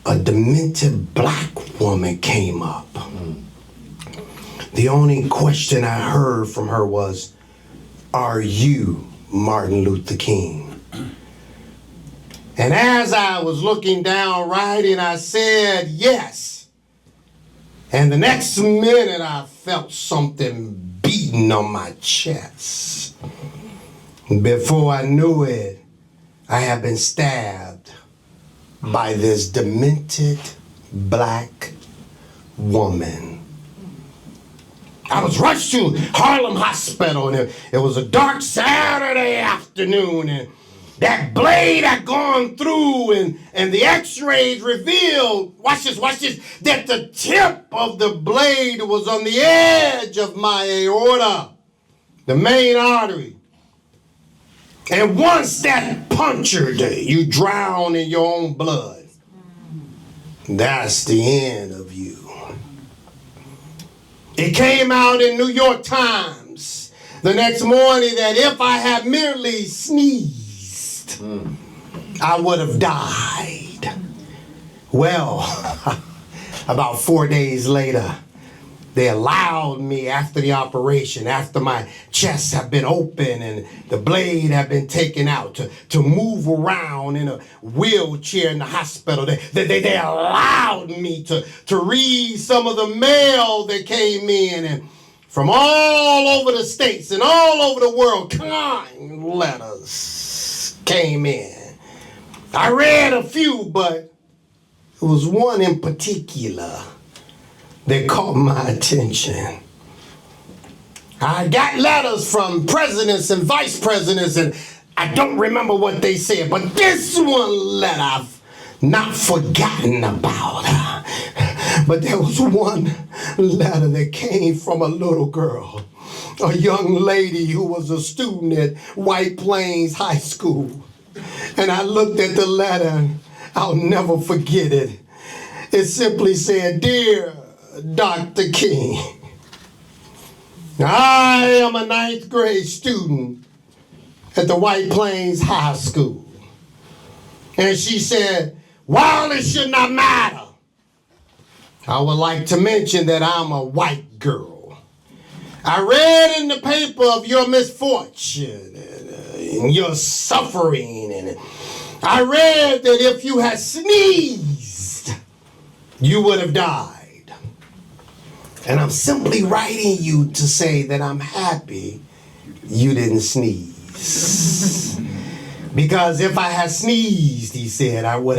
a demented black woman came up. The only question I heard from her was, are you Martin Luther King? And as I was looking down writing, I said, yes. And the next minute I felt something beating on my chest. Before I knew it, I had been stabbed by this demented black woman. I was rushed to Harlem Hospital, and it was a dark Saturday afternoon, and that blade had gone through, and the x-rays revealed, watch this, that the tip of the blade was on the edge of my aorta, the main artery. And once that punctured, you drown in your own blood. That's the end of you. It came out in New York Times the next morning that if I had merely sneezed, I would have died. Well, about 4 days later, they allowed me after the operation, after my chest had been open and the blade had been taken out, to move around in a wheelchair in the hospital. They allowed me to read some of the mail that came in, and from all over the states and all over the world, kind letters came in. I read a few, but it was one in particular that caught my attention. I got letters from presidents and vice presidents, and I don't remember what they said, but this one letter I've not forgotten about. But there was one letter that came from a little girl, a young lady who was a student at White Plains High School. And I looked at the letter, and I'll never forget it. It simply said, "Dear Dr. King, I am a 9th grade student at the White Plains High School." And she said, "While it should not matter, I would like to mention that I'm a white girl. I read in the paper of your misfortune and your suffering, and I read that if you had sneezed, you would have died. And I'm simply writing you to say that I'm happy you didn't sneeze. Because if I had sneezed," he said, I would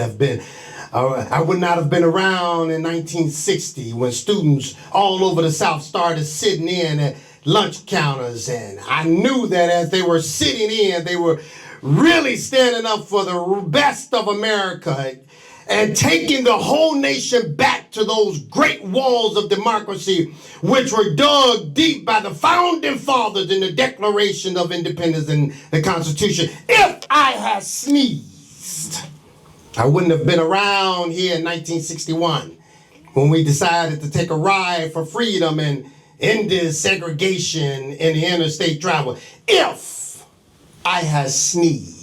not have been around in 1960 when students all over the South started sitting in at lunch counters. And I knew that as they were sitting in, they were really standing up for the best of America and taking the whole nation back to those great walls of democracy, which were dug deep by the founding fathers in the Declaration of Independence and the Constitution. If I had sneezed, I wouldn't have been around here in 1961 when we decided to take a ride for freedom and ended segregation in the interstate travel. If I had sneezed,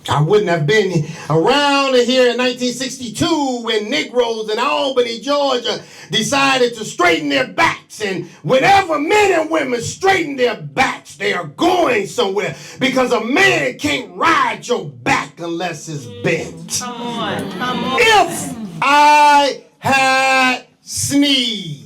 I wouldn't have been around here in 1962 when Negroes in Albany, Georgia decided to straighten their backs. And whenever men and women straighten their backs, they are going somewhere, because a man can't ride your back unless it's bent. Come on. If I had sneezed,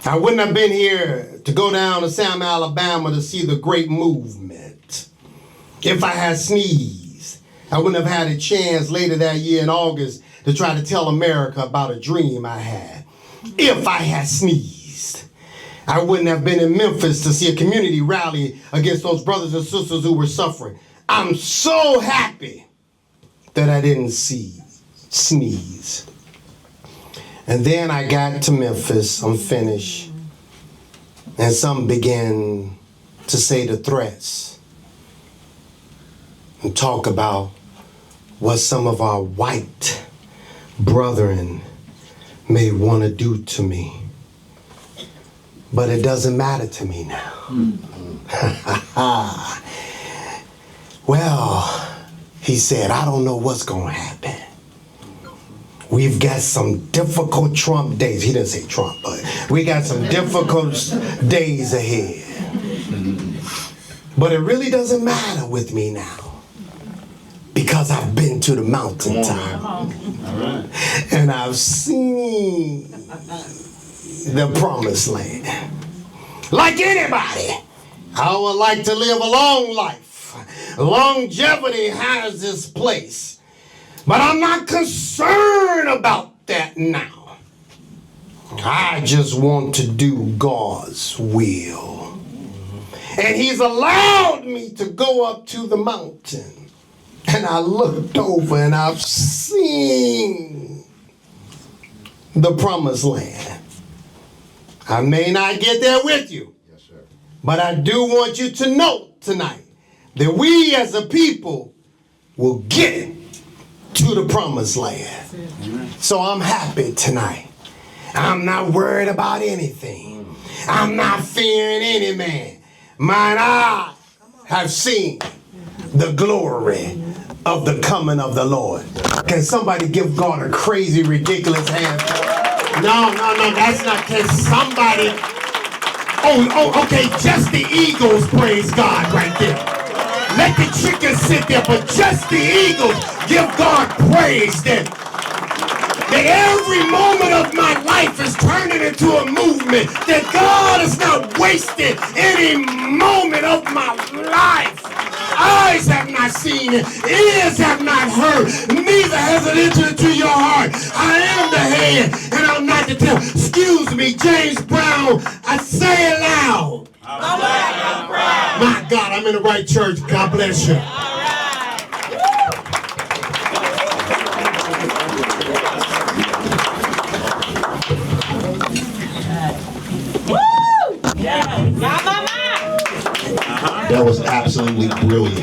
I wouldn't have been here to go down to Selma, Alabama to see the great movement. If I had sneezed, I wouldn't have had a chance later that year in August to try to tell America about a dream I had. If I had sneezed, I wouldn't have been in Memphis to see a community rally against those brothers and sisters who were suffering. I'm so happy that I didn't sneeze. And then I got to Memphis, I'm finished, and some began to say the threats and talk about what some of our white brethren may want to do to me. But it doesn't matter to me now. Well, he said, I don't know what's going to happen. We've got some difficult Trump days. He didn't say Trump, but we got some difficult days ahead. But it really doesn't matter with me now because I've been to the mountaintop and I've seen the promised land. Like anybody, I would like to live a long life. Longevity has its place. But I'm not concerned about that now. I just want to do God's will. And he's allowed me to go up to the mountain. And I looked over and I've seen the promised land. I may not get there with you. Yes, sir. But I do want you to know tonight that we as a people will get to the promised land. So I'm happy tonight. I'm not worried about anything. I'm not fearing any man. Mine eyes have seen the glory of the coming of the Lord. Can somebody give God a crazy, ridiculous hand? No, that's not. Can somebody? Oh, okay, just the Eagles praise God right there. Let the chickens sit there, but just the Eagles give God praise then. That every moment of my life is turning into a movement. That God is not wasting any moment of my life. Eyes have not seen it, ears have not heard, neither has it entered into your heart. I am the head, and I'm not the tail. Excuse me, James Brown, I say it loud. I'm black, I'm proud. My God, I'm in the right church. God bless you. That was absolutely brilliant.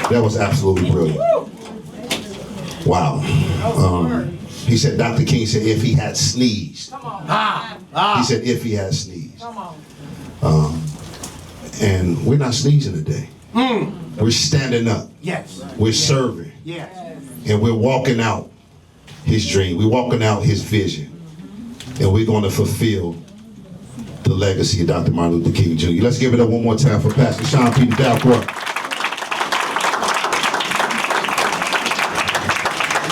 That was absolutely brilliant. Wow. He said, Dr. King said, if he had sneezed. He said, if he had sneezed. And we're not sneezing today. We're standing up. Yes. We're serving. Yes. And we're walking out his dream. We're walking out his vision. And we're going to fulfill the legacy of Dr. Martin Luther King Jr. Let's give it up one more time for Pastor Sean Peter Dalcourt.